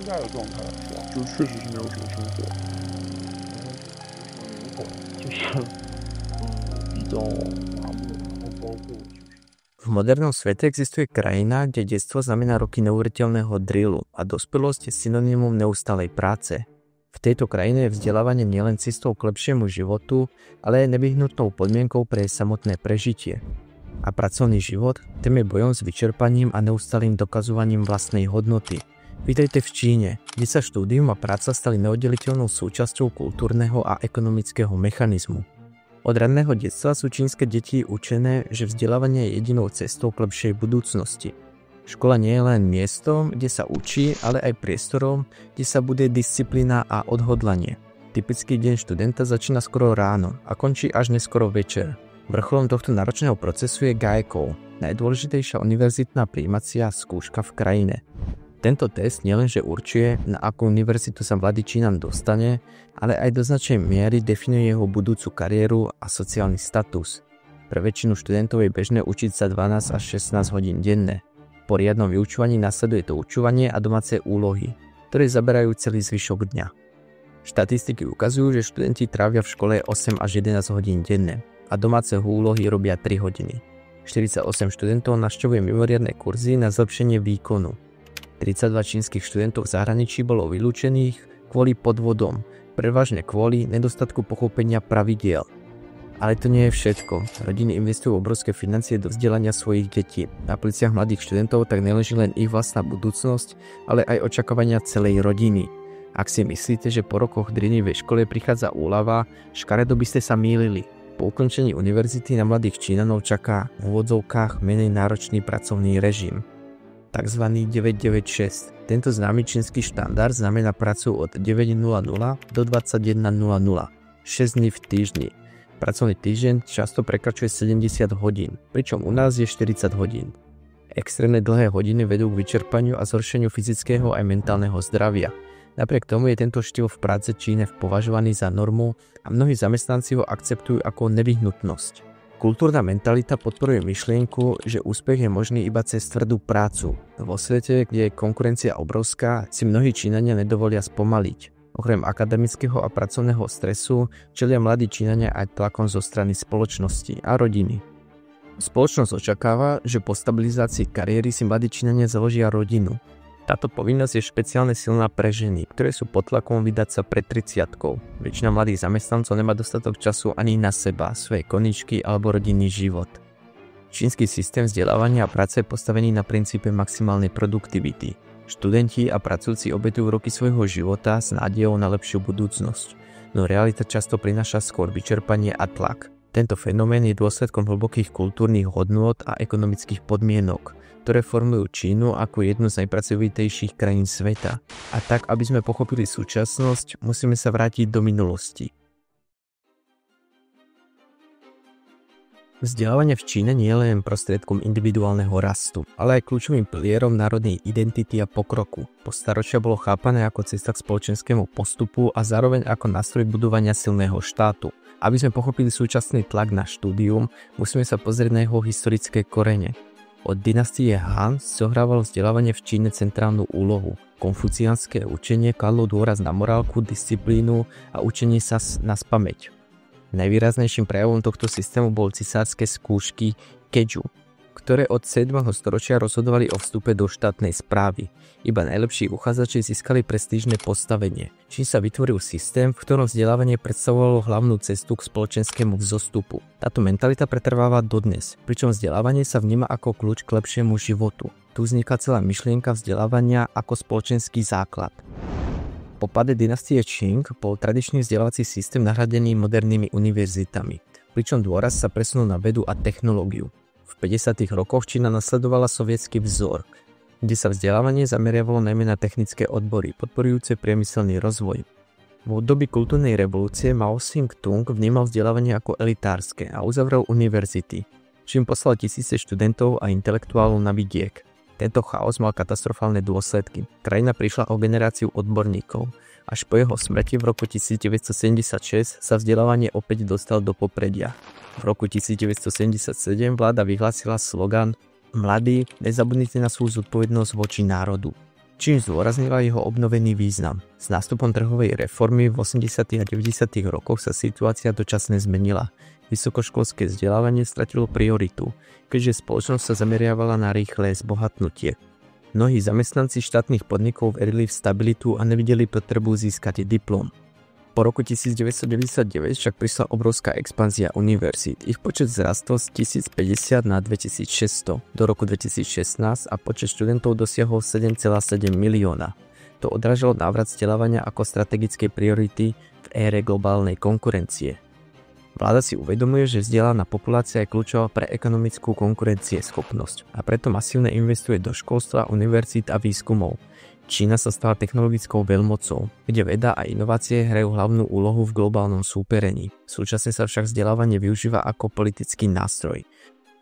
现在的状态来说，就确实是没有什么生活，就像比较麻木，然后包括就是。V modernom svete existuje krajina, kde detstvo znamená roky neuveriteľného drillu a dospelosť je synonymum neustálej práce. V tejto krajine je vzdelávanie nielen cestou k lepšiemu životu, ale aj nevyhnutnou podmienkou pre samotné prežitie. A pracovný život, tým je bojom s vyčerpaním a neustálým dokazovaním vlastnej hodnoty. Vítajte v Číne, kde sa štúdium a práca stali neoddeliteľnou súčasťou kultúrneho a ekonomického mechanizmu. Od ranného detstva sú čínske deti učené, že vzdelávanie je jedinou cestou k lepšej budúcnosti. Škola nie je len miestom, kde sa učí, ale aj priestorom, kde sa bude disciplína a odhodlanie. Typický deň študenta začína skoro ráno a končí až neskoro večer. Vrcholom tohto náročného procesu je Gaekao, najdôležitejšia univerzitná prijímacia skúška v krajine. Tento test nielenže určuje, na akú univerzitu sa mladý Číňan dostane, ale aj do značnej miery definuje jeho budúcu kariéru a sociálny status. Pre väčšinu študentov je bežné učiť sa 12 až 16 hodín denne. Po riadnom vyučovaní nasleduje doučovanie a domáce úlohy, ktoré zaberajú celý zvyšok dňa. Štatistiky ukazujú, že študenti trávia v škole 8 až 11 hodín denne a domáce úlohy robia 3 hodiny. 48 študentov navštevuje mimoriadne kurzy na zlepšenie výkonu. 32 čínskych študentov v zahraničí bolo vylúčených kvôli podvodom, prevažne kvôli nedostatku pochopenia pravidiel. Ale to nie je všetko. Rodiny investujú obrovské financie do vzdelania svojich detí. Na pleciach mladých študentov tak neleží len ich vlastná budúcnosť, ale aj očakávania celej rodiny. Ak si myslíte, že po rokoch drinivej škole prichádza úľava, škaredo by ste sa mýlili. Po ukončení univerzity na mladých Čínanov čaká v úvodzovkách menej náročný pracovný režim. Takzvaný 996. Tento známy čínsky štandard znamená prácu od 9:00 do 21:00, 6 dní v týždni. Pracovný týždeň často prekračuje 70 hodín, pričom u nás je 40 hodín. Extrémne dlhé hodiny vedú k vyčerpaniu a zhoršeniu fyzického aj mentálneho zdravia. Napriek tomu je tento štýl v práce Číne považovaný za normu a mnohí zamestnanci ho akceptujú ako nevyhnutnosť. Kultúrna mentalita podporuje myšlienku, že úspech je možný iba cez tvrdú prácu. Vo svete, kde je konkurencia obrovská, si mnohí Číňania nedovolia spomaliť. Okrem akademického a pracovného stresu čelia mladí Číňania aj tlakom zo strany spoločnosti a rodiny. Spoločnosť očakáva, že po stabilizácii kariéry si mladí Číňania založia rodinu. Táto povinnosť je špeciálne silná pre ženy, ktoré sú pod tlakom vydať sa pred 30-kou. Väčšina mladých zamestnancov nemá dostatok času ani na seba, svoje koničky alebo rodinný život. Čínsky systém vzdelávania a práce je postavený na princípe maximálnej produktivity. Študenti a pracujúci obetujú roky svojho života s nádejou na lepšiu budúcnosť, no realita často prináša skôr vyčerpanie a tlak. Tento fenomén je dôsledkom hlbokých kultúrnych hodnôt a ekonomických podmienok, ktoré formujú Čínu ako jednu z najpracovitejších krajín sveta. A tak, aby sme pochopili súčasnosť, musíme sa vrátiť do minulosti. Vzdelávanie v Číne nie je len prostriedkom individuálneho rastu, ale aj kľúčovým pilierom národnej identity a pokroku. Po staročia bolo chápané ako cesta k spoločenskému postupu a zároveň ako nástroj budovania silného štátu. Aby sme pochopili súčasný tlak na štúdium, musíme sa pozrieť na jeho historické korene. Od dynastie Han zohrávalo vzdelávanie v Číne centrálnu úlohu. Konfuciánske učenie kladlo dôraz na morálku, disciplínu a učenie sa na spamäť. Najvýraznejším prejavom tohto systému bol cisárske skúšky Keju, ktoré od 7. storočia rozhodovali o vstupe do štátnej správy. Iba najlepší uchádzači získali prestížne postavenie. Čím sa vytvoril systém, v ktorom vzdelávanie predstavovalo hlavnú cestu k spoločenskému vzostupu. Táto mentalita pretrváva dodnes, pričom vzdelávanie sa vníma ako kľúč k lepšiemu životu. Tu vzniká celá myšlienka vzdelávania ako spoločenský základ. Po páde dynastie Čing bol tradičný vzdelávací systém nahradený modernými univerzitami, pričom dôraz sa presunul na vedu a technológiu. V 50. rokoch Čína nasledovala sovietsky vzor, kde sa vzdelávanie zameriavalo najmä na technické odbory, podporujúce priemyselný rozvoj. V období kultúrnej revolúcie Mao Tse-tung vnímal vzdelávanie ako elitárske a uzavrel univerzity, čím poslal tisíce študentov a intelektuálov na vidiek. Tento chaos mal katastrofálne dôsledky. Krajina prišla o generáciu odborníkov. Až po jeho smrti v roku 1976 sa vzdelávanie opäť dostal do popredia. V roku 1977 vláda vyhlásila slogan Mladí, nezabudnite na svoju zodpovednosť voči národu. čím zdôraznila jeho obnovený význam. S nástupom trhovej reformy v 80. a 90. rokoch sa situácia dočasne zmenila. Vysokoškolské vzdelávanie stratilo prioritu, keďže spoločnosť sa zameriavala na rýchle zbohatnutie. Mnohí zamestnanci štátnych podnikov verili v stabilitu a nevideli potrebu získať diplom. Po roku 1999 však prišla obrovská expanzia univerzít. Ich počet vzrastol z 1050 na 2600 do roku 2016 a počet študentov dosiahol 7,7 milióna. To odrážalo návrat vzdelávania ako strategickej priority v ére globálnej konkurencie. Vláda si uvedomuje, že vzdelaná populácia je kľúčová pre ekonomickú konkurencieschopnosť a preto masívne investuje do školstva, univerzít a výskumov. Čína sa stala technologickou veľmocou, kde veda a inovácie hrajú hlavnú úlohu v globálnom súperení. Súčasne sa však vzdelávanie využíva ako politický nástroj.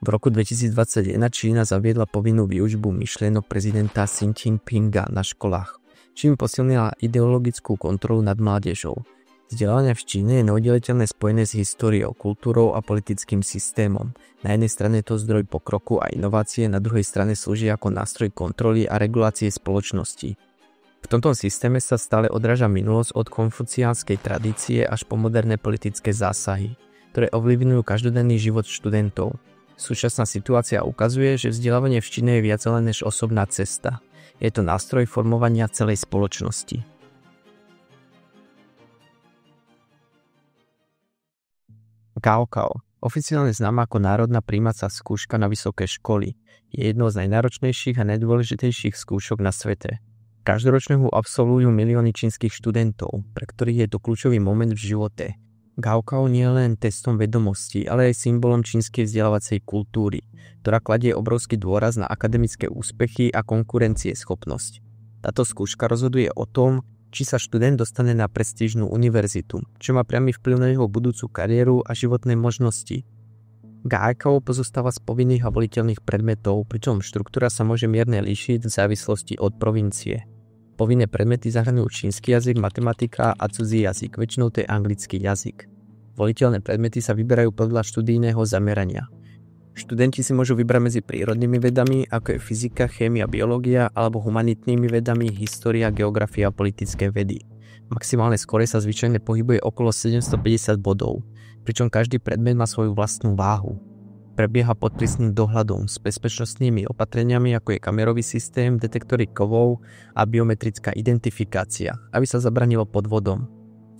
V roku 2021 Čína zaviedla povinnú výučbu myšlienok prezidenta Xi Jinpinga na školách, čím posilnila ideologickú kontrolu nad mládežou. Vzdelávanie v Číne je neoddeliteľne spojené s históriou, kultúrou a politickým systémom. Na jednej strane je to zdroj pokroku a inovácie, na druhej strane slúži ako nástroj kontroly a regulácie spoločnosti. V tomto systéme sa stále odráža minulosť od konfuciánskej tradície až po moderné politické zásahy, ktoré ovplyvňujú každodenný život študentov. Súčasná situácia ukazuje, že vzdelávanie v Číne je viac len než osobná cesta. Je to nástroj formovania celej spoločnosti. Gaokao, oficiálne známa ako národná prijímacia skúška na vysoké školy, je jednou z najnáročnejších a najdôležitejších skúšok na svete. Každoročne ho absolvujú milióny čínskych študentov, pre ktorých je to kľúčový moment v živote. Gaokao nie je len testom vedomostí, ale aj symbolom čínskej vzdelávacej kultúry, ktorá kladie obrovský dôraz na akademické úspechy a konkurencieschopnosť. Táto skúška rozhoduje o tom, či sa študent dostane na prestížnu univerzitu, čo má priamy vplyv na jeho budúcu kariéru a životné možnosti. Gaokao pozostáva z povinných a voliteľných predmetov, pričom štruktúra sa môže mierne líšiť v závislosti od provincie. Povinné predmety zahrňujú čínsky jazyk, matematika a cudzí jazyk, väčšinou to je anglický jazyk. Voliteľné predmety sa vyberajú podľa študijného zamerania. Študenti si môžu vybrať medzi prírodnými vedami, ako je fyzika, chémia, biológia, alebo humanitnými vedami, história, geografia a politické vedy. Maximálne skóre sa zvyčajne pohybuje okolo 750 bodov, pričom každý predmet má svoju vlastnú váhu. Prebieha pod prísnym dohľadom s bezpečnostnými opatreniami, ako je kamerový systém, detektory kovov a biometrická identifikácia, aby sa zabranilo podvodom.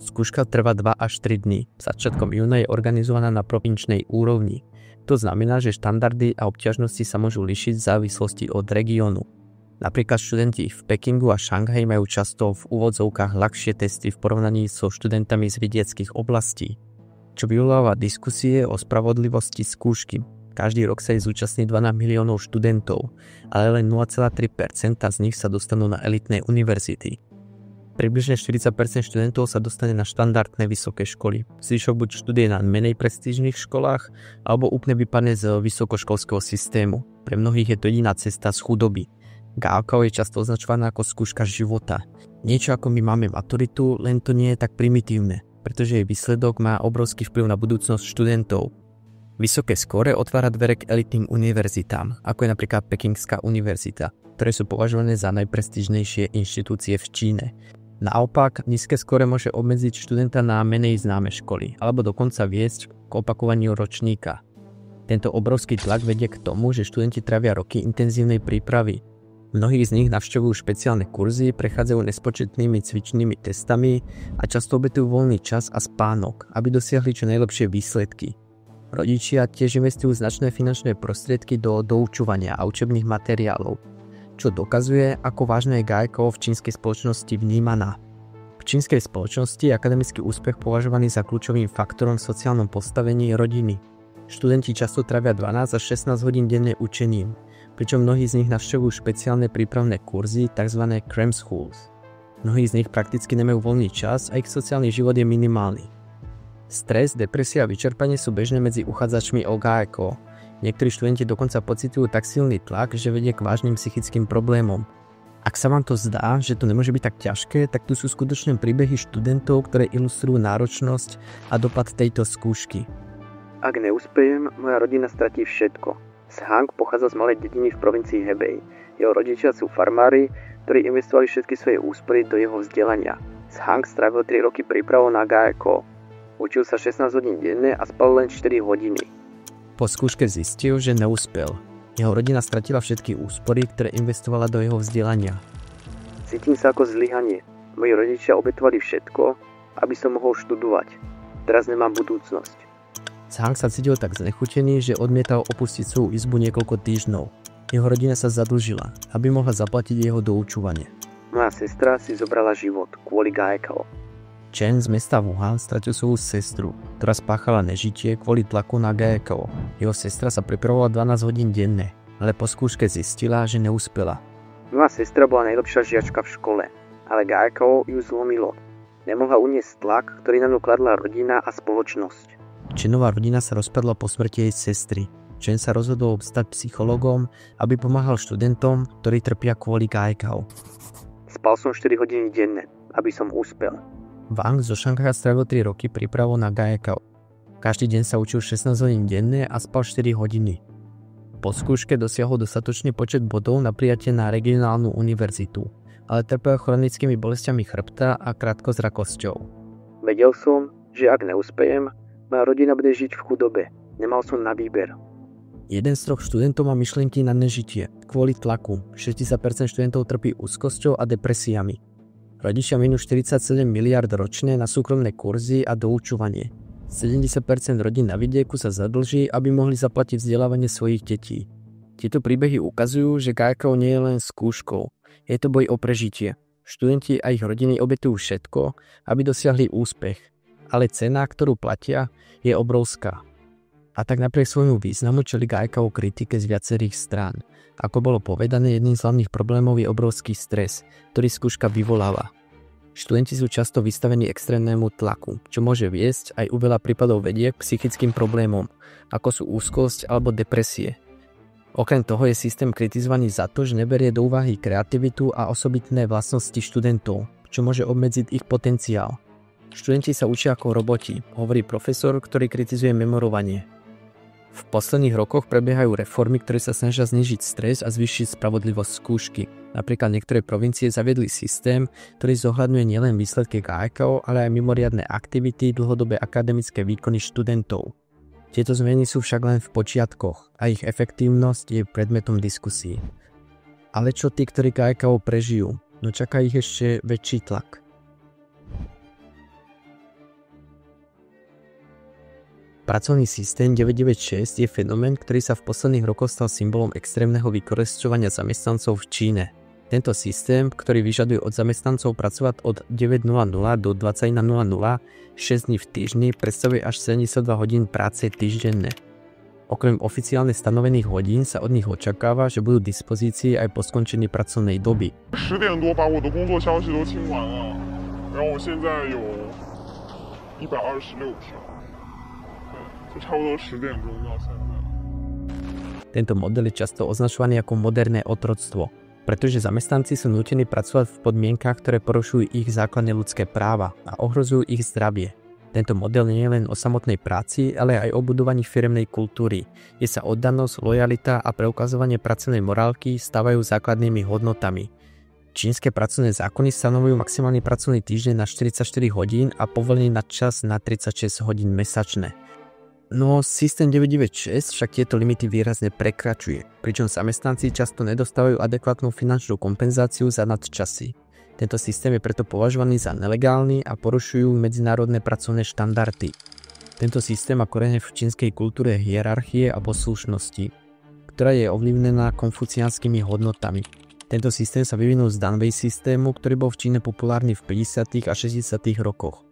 Skúška trvá 2 až 3 dní. Začiatkom júna je organizovaná na provinčnej úrovni. To znamená, že štandardy a obťažnosti sa môžu líšiť v závislosti od regiónu. Napríklad študenti v Pekingu a Šanghaji majú často v úvodzovkách ľahšie testy v porovnaní so študentami z vidieckých oblastí, čo vyvoláva diskusie o spravodlivosti skúšky. Každý rok sa jej zúčastní 12 miliónov študentov, ale len 0,3% z nich sa dostanú na elitné univerzity. Približne 40% študentov sa dostane na štandardné vysoké školy. Zvyšok buď študuje na menej prestížnych školách, alebo úplne vypadne z vysokoškolského systému. Pre mnohých je to jediná cesta z chudoby. Gaokao je často označovaná ako skúška života. Niečo ako my máme maturitu, len to nie je tak primitívne, pretože jej výsledok má obrovský vplyv na budúcnosť študentov. Vysoké skóre otvára dvere k elitným univerzitám, ako je napríklad Pekingská univerzita, ktoré sú považované za najprestížnejšie inštitúcie v Číne. Naopak, nízke skóre môže obmedziť študenta na menej známe školy, alebo dokonca viesť k opakovaniu ročníka. Tento obrovský tlak vedie k tomu, že študenti trávia roky intenzívnej prípravy. Mnohí z nich navštevujú špeciálne kurzy, prechádzajú nespočetnými cvičnými testami a často obetujú voľný čas a spánok, aby dosiahli čo najlepšie výsledky. Rodičia tiež investujú značné finančné prostriedky do doučovania a učebných materiálov, čo dokazuje, ako vážne je Gaokao v čínskej spoločnosti vnímaná. V čínskej spoločnosti je akademický úspech považovaný za kľúčovým faktorom v sociálnom postavení rodiny. Študenti často trávia 12 až 16 hodín denne učením, pričom mnohí z nich navštevujú špeciálne prípravné kurzy, tzv. Cram schools. Mnohí z nich prakticky nemajú voľný čas a ich sociálny život je minimálny. Stres, depresia a vyčerpanie sú bežné medzi uchádzačmi o Gaokao. Niektorí študenti dokonca pociťujú tak silný tlak, že vedie k vážnym psychickým problémom. Ak sa vám to zdá, že to nemôže byť tak ťažké, tak tu sú skutočné príbehy študentov, ktoré ilustrujú náročnosť a dopad tejto skúšky. Ak neúspejem, moja rodina stratí všetko. Shang pochádza z malej dediny v provincii Hebei. Jeho rodičia sú farmári, ktorí investovali všetky svoje úspory do jeho vzdelania. Zhang strávil 3 roky prípravou na Gaekao. Učil sa 16 hodín denne a spal len 4 hodiny. Po skúške zistil, že neúspel. Jeho rodina stratila všetky úspory, ktoré investovala do jeho vzdelania. Cítim sa ako zlyhanie. Moji rodičia obetovali všetko, aby som mohol študovať. Teraz nemám budúcnosť. Zhang sa cítil tak znechutený, že odmietal opustiť svoju izbu niekoľko týždňov. Jeho rodina sa zadlžila, aby mohla zaplatiť jeho doučovanie. Moja sestra si zobrala život kvôli Gaekao. Chen z mesta Wuhan stratil svoju sestru, ktorá spáchala nežitie kvôli tlaku na Gaekao. Jeho sestra sa pripravovala 12 hodín denne, ale po skúške zistila, že neúspela. Moja sestra bola najlepšia žiačka v škole, ale Gaekao ju zlomilo. Nemohla uniesť tlak, ktorý na ňu kladla rodina a spoločnosť. Chenová rodina sa rozpadla po smrti jej sestry. Chen sa rozhodol stať psychologom, aby pomáhal študentom, ktorí trpia kvôli Gaekao. Spal som 4 hodiny denne, aby som úspel. Wang zo Šanghaja strávil 3 roky prípravou na Gaekao. Každý deň sa učil 16 hodín denne a spal 4 hodiny. Po skúške dosiahol dostatočný počet bodov na prijatie na regionálnu univerzitu, ale trpel chronickými bolestiami chrbta a krátkozrakosťou. Vedel som, že ak neúspejem, moja rodina bude žiť v chudobe. Nemal som na výber. Jeden z 3 študentov má myšlienky na nežitie. Kvôli tlaku 60% študentov trpí úzkosťou a depresiami. Rodičia minú 47 miliard ročne na súkromné kurzy a doučovanie. 70% rodín na vidieku sa zadlží, aby mohli zaplatiť vzdelávanie svojich detí. Tieto príbehy ukazujú, že Gaekao nie je len skúškou. Je to boj o prežitie. Študenti a ich rodiny obetujú všetko, aby dosiahli úspech. Ale cena, ktorú platia, je obrovská. A tak napriek svojmu významu čelí Gaekao kritike z viacerých strán. Ako bolo povedané, jedným z hlavných problémov je obrovský stres, ktorý skúška vyvoláva. Študenti sú často vystavení extrémnemu tlaku, čo môže viesť aj u veľa prípadov vedie k psychickým problémom, ako sú úzkosť alebo depresie. Okrem toho je systém kritizovaný za to, že neberie do úvahy kreativitu a osobitné vlastnosti študentov, čo môže obmedziť ich potenciál. Študenti sa učia ako roboti, hovorí profesor, ktorý kritizuje memorovanie. V posledných rokoch prebiehajú reformy, ktoré sa snažia znížiť stres a zvýšiť spravodlivosť skúšky. Napríklad niektoré provincie zaviedli systém, ktorý zohľadňuje nielen výsledky Gaekao, ale aj mimoriadne aktivity, dlhodobé akademické výkony študentov. Tieto zmeny sú však len v počiatkoch a ich efektívnosť je predmetom diskusí. Ale čo tí, ktorí Gaekao prežijú? No čaká ich ešte väčší tlak. Pracovný systém 996 je fenomén, ktorý sa v posledných rokoch stal symbolom extrémneho vykorisťovania zamestnancov v Číne. Tento systém, ktorý vyžaduje od zamestnancov pracovať od 9:00 do 21:00 6 dní v týždni, predstavuje až 72 hodín práce týždenne. Okrem oficiálne stanovených hodín sa od nich očakáva, že budú k dispozícii aj po skončení pracovnej doby. 10点多把我的工作消息都清完了，然后我现在有126条。就差不多10点钟到现在。Tento model je často označovaný ako moderné otroctvo, pretože zamestnanci sú nútení pracovať v podmienkach, ktoré porušujú ich základné ľudské práva a ohrozujú ich zdravie. Tento model nie je len o samotnej práci, ale aj o budovaní firemnej kultúry, kde sa oddanosť, lojalita a preukazovanie pracovnej morálky stávajú základnými hodnotami. Čínske pracovné zákony stanovujú maximálny pracovný týždeň na 44 hodín a povolený nadčas na 36 hodín mesačne. No systém 996 však tieto limity výrazne prekračuje, pričom zamestnanci často nedostávajú adekvátnu finančnú kompenzáciu za nadčasy. Tento systém je preto považovaný za nelegálny a porušujú medzinárodné pracovné štandardy. Tento systém má korene v čínskej kultúre hierarchie a poslušnosti, ktorá je ovlivnená konfuciánskymi hodnotami. Tento systém sa vyvinul z Danwei systému, ktorý bol v Číne populárny v 50. a 60. rokoch.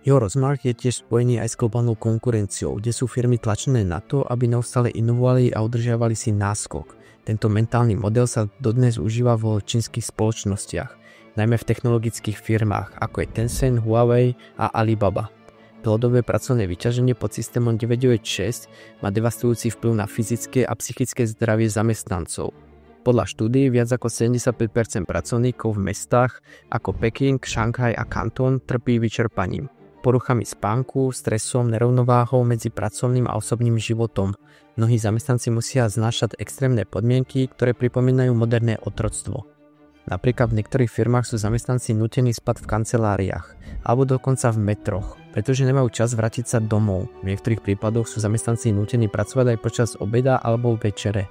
Jeho rozmach je tiež spojený aj s globálnou konkurenciou, kde sú firmy tlačené na to, aby neustále inovovali a udržiavali si náskok. Tento mentálny model sa dodnes užíva vo čínskych spoločnostiach, najmä v technologických firmách, ako je Tencent, Huawei a Alibaba. Dlhodobé pracovné vyťaženie pod systémom 996 má devastujúci vplyv na fyzické a psychické zdravie zamestnancov. Podľa štúdií viac ako 75% pracovníkov v mestách ako Peking, Šanghaj a Kanton trpí vyčerpaním, poruchami spánku, stresom, nerovnováhou medzi pracovným a osobným životom. Mnohí zamestnanci musia znášať extrémne podmienky, ktoré pripomínajú moderné otroctvo. Napríklad v niektorých firmách sú zamestnanci nútení spať v kanceláriách alebo dokonca v metroch, pretože nemajú čas vrátiť sa domov. V niektorých prípadoch sú zamestnanci nútení pracovať aj počas obeda alebo večere,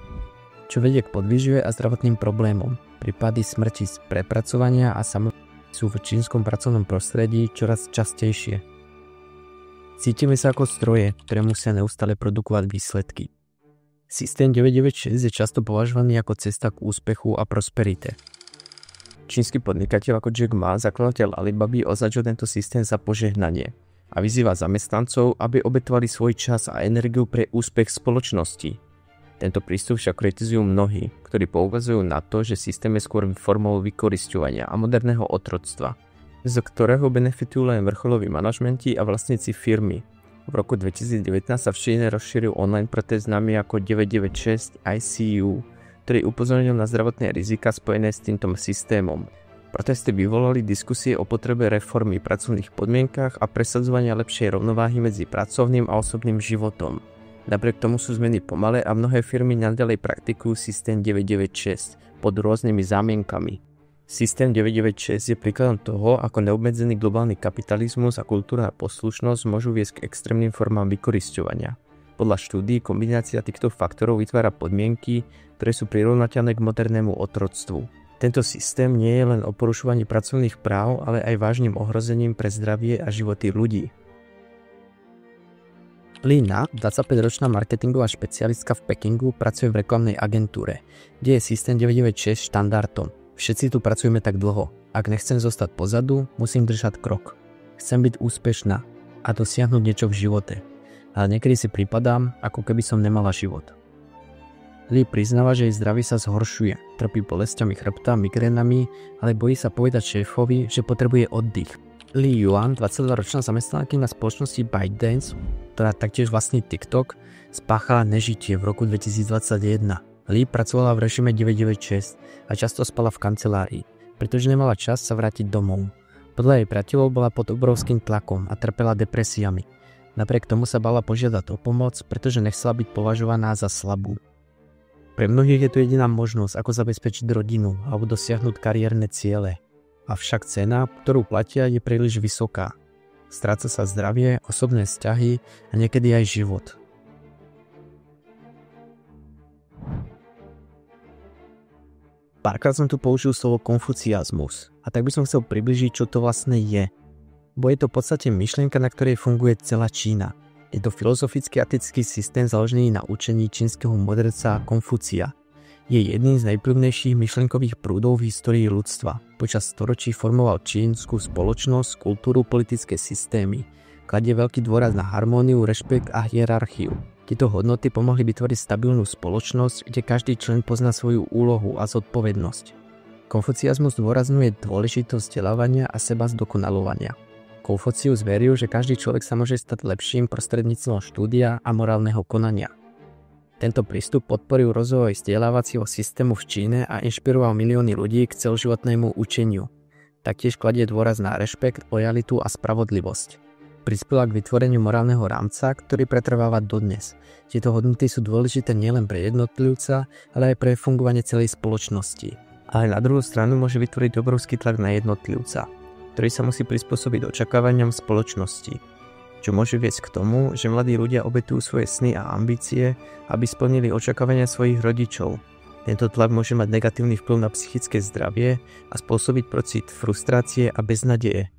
čo vedie k podvýžive a zdravotným problémom. Prípady smrti z prepracovania a samotnosti sú v čínskom pracovnom prostredí čoraz častejšie. Cítime sa ako stroje, ktoré musia neustále produkovať výsledky. Systém 996 je často považovaný ako cesta k úspechu a prosperite. Čínsky podnikateľ ako Jack Ma, zakladateľ Alibaby, označil tento systém za požehnanie a vyzýva zamestnancov, aby obetovali svoj čas a energiu pre úspech spoločnosti. Tento prístup však kritizujú mnohí, ktorí poukazujú na to, že systém je skôr formou vykorisťovania a moderného otroctva, z ktorého benefitujú len vrcholoví manažmenti a vlastníci firmy. V roku 2019 sa v Číne rozšíril online protest známy ako 996 ICU, ktorý upozornil na zdravotné rizika spojené s týmto systémom. Protesty vyvolali diskusie o potrebe reformy pracovných podmienkach a presadzovania lepšej rovnováhy medzi pracovným a osobným životom. Napriek tomu sú zmeny pomalé a mnohé firmy naďalej praktikujú systém 996 pod rôznymi zámienkami. Systém 996 je príkladom toho, ako neobmedzený globálny kapitalizmus a kultúrna poslušnosť môžu viesť k extrémnym formám vykorisťovania. Podľa štúdií kombinácia týchto faktorov vytvára podmienky, ktoré sú prirovnateľné k modernému otroctvu. Tento systém nie je len o porušovaní pracovných práv, ale aj vážnym ohrozením pre zdravie a životy ľudí. Li Na, 25-ročná marketingová špecialistka v Pekingu, pracuje v reklamnej agentúre, kde je systém 996 štandardom. Všetci tu pracujeme tak dlho. Ak nechcem zostať pozadu, musím držať krok. Chcem byť úspešná a dosiahnuť niečo v živote. Ale niekedy si pripadám, ako keby som nemala život. Li priznáva, že jej zdravie sa zhoršuje, trpí bolestiami chrbta, migrénami, ale bojí sa povedať šéfovi, že potrebuje oddych. Li Yuan, 22-ročná zamestnankyňa spoločnosti ByteDance, ktorá taktiež vlastní TikTok, spáchala nežitie v roku 2021. Li pracovala v režime 996 a často spala v kancelárii, pretože nemala čas sa vrátiť domov. Podľa jej priateľov bola pod obrovským tlakom a trpela depresiami. Napriek tomu sa bala požiadať o pomoc, pretože nechcela byť považovaná za slabú. Pre mnohých je to jediná možnosť, ako zabezpečiť rodinu alebo dosiahnuť kariérne ciele. Avšak cena, ktorú platia, je príliš vysoká. Stráca sa zdravie, osobné vzťahy a niekedy aj život. Párkrát som tu použil slovo konfuciazmus a tak by som chcel približiť, čo to vlastne je. Bo je to v podstate myšlienka, na ktorej funguje celá Čína. Je to filozofický etický systém založený na učení čínskeho mudrca Konfúcia. Je jedným z najvplyvnejších myšlienkových prúdov v histórii ľudstva. Počas storočí formoval čínsku spoločnosť, kultúru, politické systémy. Kladie veľký dôraz na harmóniu, rešpekt a hierarchiu. Tieto hodnoty pomohli vytvoriť stabilnú spoločnosť, kde každý člen pozná svoju úlohu a zodpovednosť. Konfuciazmus zdôrazňuje dôležitosť vzdelávania a seba zdokonaľovania. Konfucius veril, že každý človek sa môže stať lepším prostredníctvom štúdia a morálneho konania. Tento prístup podporil rozvoj vzdelávacieho systému v Číne a inšpiroval milióny ľudí k celoživotnému učeniu. Taktiež kladie dôraz na rešpekt, lojalitu a spravodlivosť. Prispela k vytvoreniu morálneho rámca, ktorý pretrváva dodnes. Tieto hodnoty sú dôležité nielen pre jednotlivca, ale aj pre fungovanie celej spoločnosti. Ale na druhú stranu môže vytvoriť obrovský tlak na jednotlivca, ktorý sa musí prispôsobiť očakávaniam spoločnosti, čo môže viesť k tomu, že mladí ľudia obetujú svoje sny a ambície, aby splnili očakávania svojich rodičov. Tento tlak môže mať negatívny vplyv na psychické zdravie a spôsobiť pocit frustrácie a beznadeje.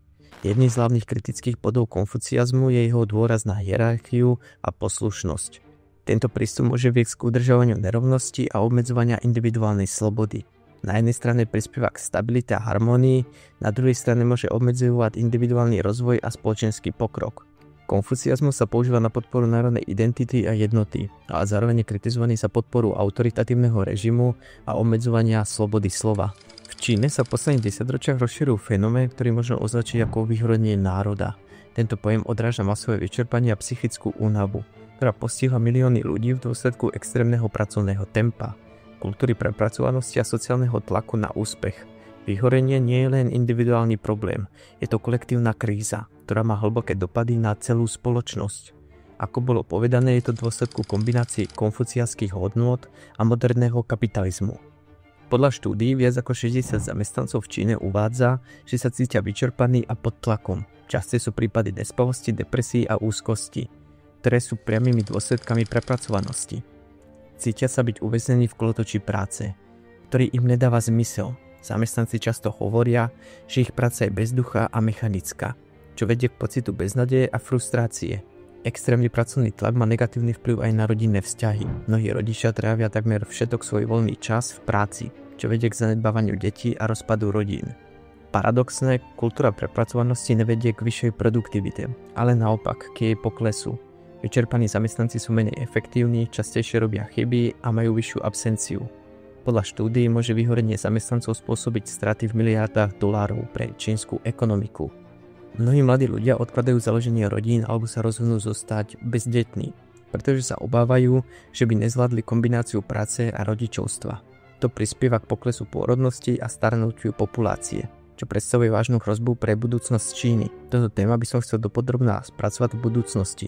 Jedným z hlavných kritických bodov konfuciazmu je jeho dôraz na hierarchiu a poslušnosť. Tento prístup môže viesť k udržovaniu nerovnosti a obmedzovania individuálnej slobody. Na jednej strane prispieva k stabilite a harmónii, na druhej strane môže obmedzovať individuálny rozvoj a spoločenský pokrok. Konfuciazmus sa používa na podporu národnej identity a jednoty, ale zároveň je kritizovaný za podporu autoritatívneho režimu a obmedzovania slobody slova. V Číne sa v posledných 10 ročiach rozšíril fenomén, ktorý možno označiť ako vyhorenie národa. Tento pojem odráža masové vyčerpanie a psychickú únavu, ktorá postihla milióny ľudí v dôsledku extrémneho pracovného tempa, kultúry prepracovanosti a sociálneho tlaku na úspech. Vyhorenie nie je len individuálny problém, je to kolektívna kríza, ktorá má hlboké dopady na celú spoločnosť. Ako bolo povedané, je to v dôsledku kombinácie konfuciánskych hodnôt a moderného kapitalizmu. Podľa štúdií viac ako 60 zamestnancov v Číne uvádza, že sa cítia vyčerpaní a pod tlakom. Časté sú prípady nespavosti, depresií a úzkosti, ktoré sú priamymi dôsledkami prepracovanosti. Cítia sa byť uväznení v kolotočí práce, ktorý im nedáva zmysel. Zamestnanci často hovoria, že ich práca je bezduchá a mechanická, čo vedie k pocitu beznadeje a frustrácie. Extrémny pracovný tlak má negatívny vplyv aj na rodinné vzťahy. Mnohí rodičia trávia takmer všetok svoj voľný čas v práci, čo vedie k zanedbávaniu detí a rozpadu rodín. Paradoxné, kultúra prepracovanosti nevedie k vyššej produktivite, ale naopak k jej poklesu. Vyčerpaní zamestnanci sú menej efektívni, častejšie robia chyby a majú vyššiu absenciu. Podľa štúdií môže vyhorenie zamestnancov spôsobiť straty v miliardách dolárov pre čínsku ekonomiku. Mnohí mladí ľudia odkladajú založenie rodín alebo sa rozhodnú zostať bezdetní, pretože sa obávajú, že by nezvládli kombináciu práce a rodičovstva. To prispieva k poklesu pôrodnosti a starnutiu populácie, čo predstavuje vážnu hrozbu pre budúcnosť Číny. Toto téma by som chcel dopodrobná spracovať v budúcnosti,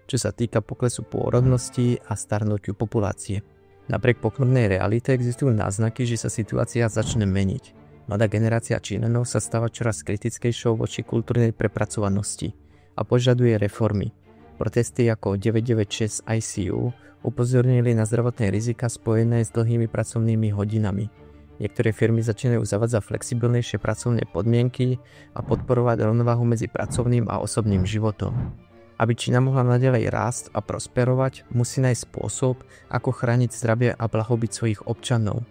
čo sa týka poklesu pôrodnosti a starnutiu populácie. Napriek pochmurnej realite existujú náznaky, že sa situácia začne meniť. Mladá generácia Číňanov sa stáva čoraz kritickejšou voči kultúrnej prepracovanosti a požaduje reformy. Protesty ako 996 ICU upozornili na zdravotné rizika spojené s dlhými pracovnými hodinami. Niektoré firmy začínajú zavádzať flexibilnejšie pracovné podmienky a podporovať rovnováhu medzi pracovným a osobným životom. Aby Čína mohla naďalej rásť a prosperovať, musí nájsť spôsob, ako chrániť zdravie a blahobyt svojich občanov.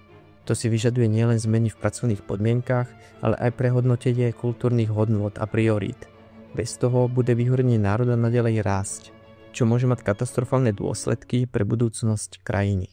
To si vyžaduje nielen zmeny v pracovných podmienkach, ale aj prehodnotenie kultúrnych hodnôt a priorít. Bez toho bude vyhorenie národa naďalej rásť, čo môže mať katastrofálne dôsledky pre budúcnosť krajiny.